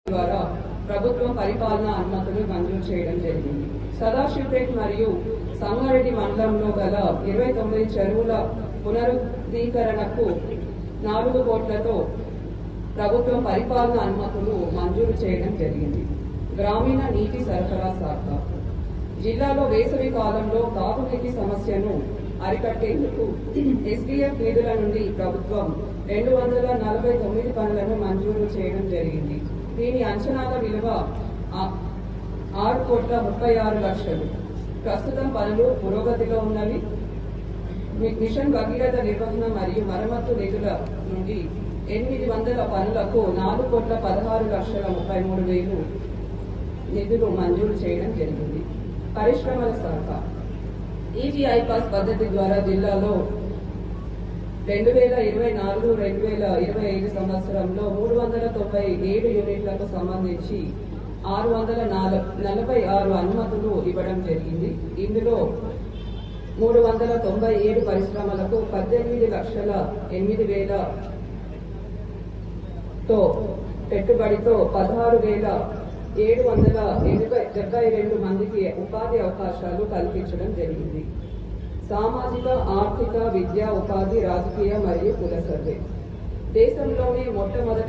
ద్వారా ప్రభుత్వం పరిపాలన అనుమతులు మంజూరు చేయడం జరిగింది. సదాశివపేట్ మరియు సంగారెడ్డి మండలంలో గల 29 చెరువుల పునరుద్ధీకరణకు 4 కోట్లతో ప్రభుత్వం పరిపాలన అనుమతులు మంజూరు చేయడం జరిగింది. గ్రామీణ నీటి సరఫరా శాఖ జిల్లాలో వేసవి కాలంలో తాగునీటి సమస్యను అరికట్టేందుకు ఎస్డీఎఫ్ నిధుల నుండి ప్రభుత్వం 249 పనులను మంజూరు చేయడం జరిగింది. దీని అంచనాల విలువ 6,36,00,000. ప్రస్తుతం పనులు పురోగతిలో ఉన్నవి. మిషన్ భగీరథ నిర్వహణ మరియు మరమ్మతు నిధుల నుండి 800 పనులకు 4,16,33,000 నిధులు మంజూరు చేయడం జరిగింది. పరిశ్రమల శాఖ ఈజీఐ పాస్ పద్ధతి ద్వారా జిల్లాలో 2024-2025 సంవత్సరంలో 397 యూనిట్లకు సంబంధించి 646 అనుమతులు ఇవ్వడం జరిగింది. ఇందులో 397 పరిశ్రమలకు 18,08,000 పెట్టుబడితో 16,772 మందికి ఉపాధి అవకాశాలు కల్పించడం జరిగింది. సామాజిక, ఆర్థిక, విద్యా, ఉపాధి, రాజకీయ మరియు కుల సర్వే దేశంలోనే మొట్టమొదటి